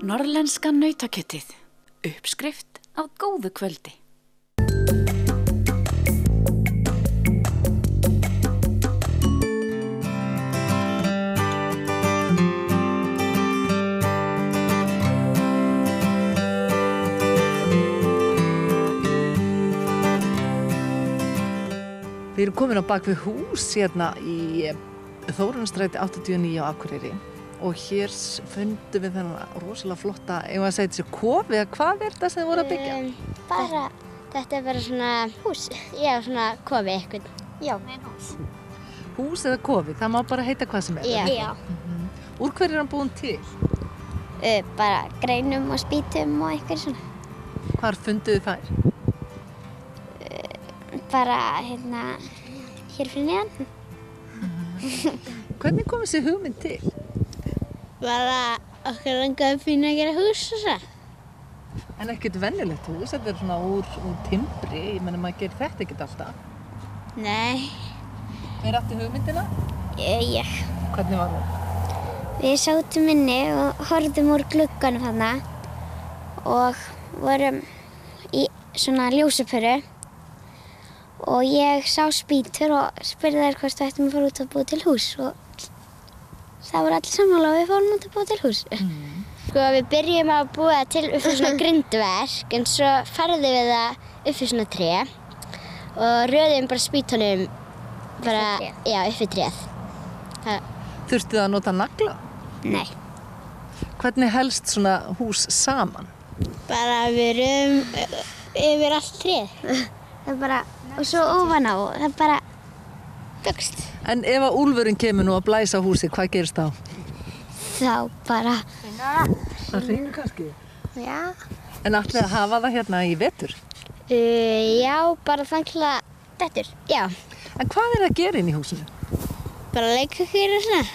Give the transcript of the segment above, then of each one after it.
Norðlenska nautakjötið. Uppskrift af góðu kvöldi. Við erum komin á bak við hús hérna í Þórunnarstræti 89 á Akureyri og hér fundum við þennan rosalega flotta, ef að segja þessi kofi, eða hvað er þetta sem þið voru að byggja? Þetta er bara svona hús, já svona kofi eitthvað. Já. Hús eða kofi, það má bara heita hvað sem er. Já. Úr hverju er hann búinn til? Bara greinum og spýtum og eitthvað svona. Hvar funduð þið þær? Bara hérna hér fyrir neðan. Hvernig kom þessi hugmynd til? Bara okkur langaði að finna að gera hús og svo. En ekkert venjulegt hús, þetta er svona úr timbri, ég menna maður gerir þetta ekkert alltaf. Nei. Hver átti hugmyndina? Ég. Hvernig var hún? Við sátum inni og horfðum úr glugganum þarna og vorum í svona ljósapöru og ég sá spýtur og spurði þær hvort við ættum að fara út að búa til hús og það voru allir sammála og við fórum út að búa til hús. Sko við byrjum að búa til upp fyrir svona grindverk en svo færðum við það upp fyrir svona tré og röðum bara spýtunum bara, já, upp fyrir tréð. Þurftuð þið að nota nagla? Nei. Hvernig helst svona hús saman? Bara við röðum yfir allt tréð. Það bara, og svo ofan á, það bara bögst. En ef að úlfurinn kemur nú að blæsa á húsið, hvað gerist þá? Þá bara... Það hringur kannski? Já. En ætlið að hafa það hérna í vetur? Já, bara þannig að dettur, já. En hvað er að gera inn í húsinu? Bara leika okkur og svona.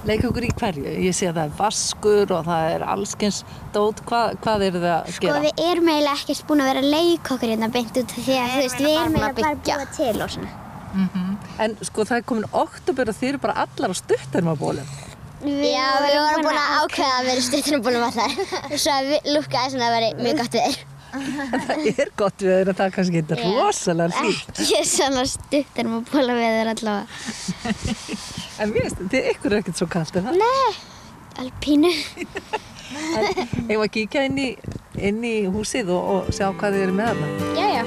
Leika okkur í hverju? Ég sé að það er vaskur og það er allskyns dót. Hvað er það að gera? Sko við erum eiginlega ekkert búin að vera að leika okkur hérna beint út því að þú veist, við erum eiginlega bara að búa til og svona. En sko það er komin október og þið eru bara allar á stuttermabólum. Já, við vorum búin að ákveða að vera í stuttermabólum allar. Svo að við lúkkaði svona að vera mjög gott við þér. Það er gott við þér að það kannski eitthvað rosalega hlýtt. Ekki svona stuttermabóla við þér allavega. En veist, ykkur er ekkert svo kalt, er það? Nei, alpínu. Eigum að kíkja inn í húsið og sjá hvað þið eru með þarna? Já.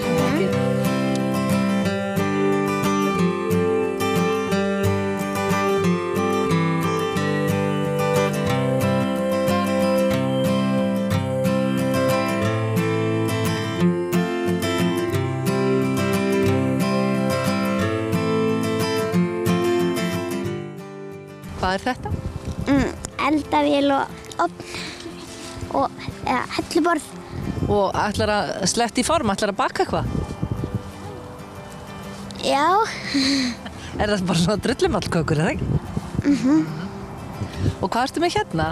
Hvað er þetta? Eldavél og ofn og helluborð. Og ætlar að sletta í form, ætlar að baka eitthvað? Já. Er það bara svona drullumallkökur, eða ekki? Og hvað ertu með hérna?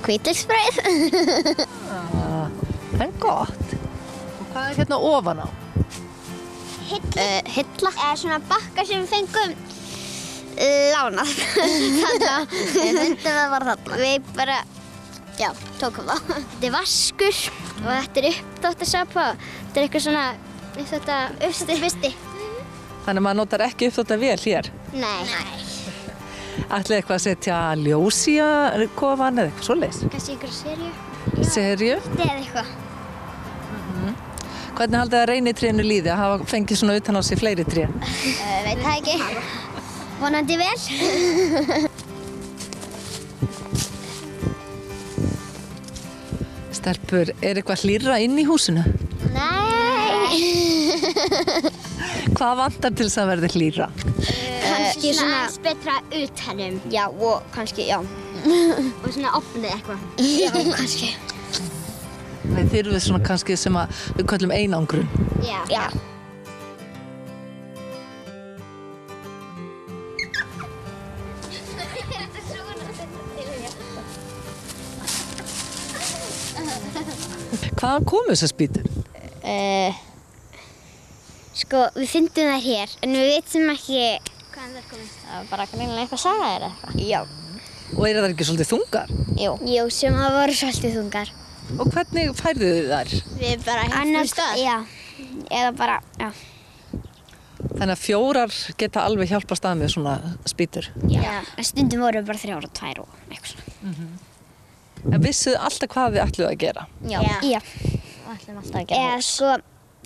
Hvítlauksbrauð. Það er gott. Og hvað er hérna ofan á? Hilla. Eða svona bakka sem við fengum lánað. Þannig við fundum það bara þarna. Við bara, já, tókum það. Þetta er vaskur og þetta er uppþvottasapa. Þetta er eitthvað svona uppþvottabusti. Þannig að maður notar ekki uppþvottavél hér? Nei. Ætlið eitthvað að setja ljós í kofan eða eitthvað svoleiðis? Kannski einhverja seríu. Seríu? Eða eitthvað. Hvernig haldið að reynitrénu líði að hafa fengið svona utan á sig fleiri tré? Veit það ekki. Vonandi vel. Stelpur, er eitthvað hlýrra inn í húsinu? Nei. Hvað vantar til þess að verði hlýrra? Kannski svona betra utanum. Já, og kannski, já. Og svona opnið eitthvað. Já, kannski. Nei, þið eru við svona kannski sem að við köllum einangrun. Já. Hvaðan komu þessar spýtur? Sko, við fundum þær hér, en við veitum ekki hvaðan þær komið. Það var bara greinilega eitthvað saga eða eitthvað. Já. Og það ekki svolítið þungar? Jú, sem að voru svolítið þungar. Og hvernig færðu þið þær? Við bara hjálpum stað. Já, eða bara, já. Þannig að 4 geta alveg hjálpa stað með svona spýtur. Já. Stundum voru við bara 3 og 2 og eitthvað svona. En vissuð alltaf hvað þið ætluðu að gera? Já. Við ætlum alltaf að gera hús. Sko,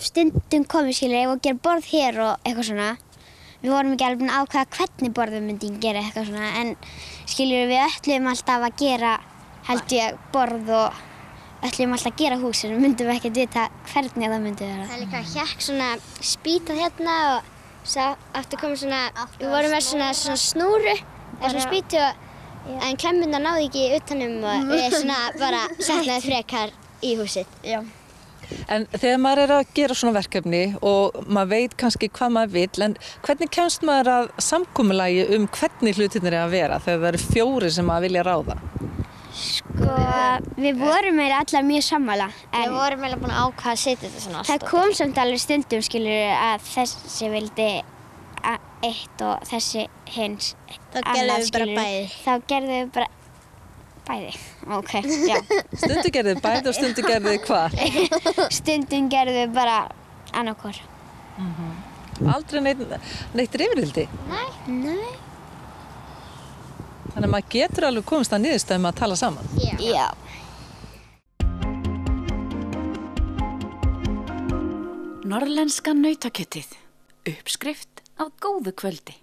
stundum komum við ef að gera borð hér og eitthvað svona. Við vorum ekki alveg búin að ákveða hvernig borð við myndum gera eitthvað svona. En við ætlum alltaf að gera, held ég, borð og ætlum alltaf að gera hús. En við myndum ekki að vita hvernig það myndi vera. Það líka hékk svona spýta hérna og aftur komið svona, við vorum með svona snúru eða svona spýtu en klemmunnar náði ekki utanum og við svona bara setnaði frekar í húsið. Já. En þegar maður að gera svona verkefni og maður veit kannski hvað maður vill, en hvernig kemst maður að samkomulagi hvernig hlutirnir að vera þegar það eru 4 sem maður vilja ráða? Sko, við vorum allar mjög sammála. Við vorum búin að ákveða að setja þetta svona. Það kom samt alveg stundum að þessi vildi eitt og þessi hins. Þá gerðum við bara bæði. Þá gerðum við bara bæði. Ok, já. Stundum gerðum við bæði og stundum gerðum við hvað? Stundum gerðum við bara annarkor. Aldrei neitt rifrildi? Nei. Þannig að maður getur alveg komist að niðurstöðum að tala saman? Já. Norðlenska nautakjötið. Uppskrift af góðu kvöldi.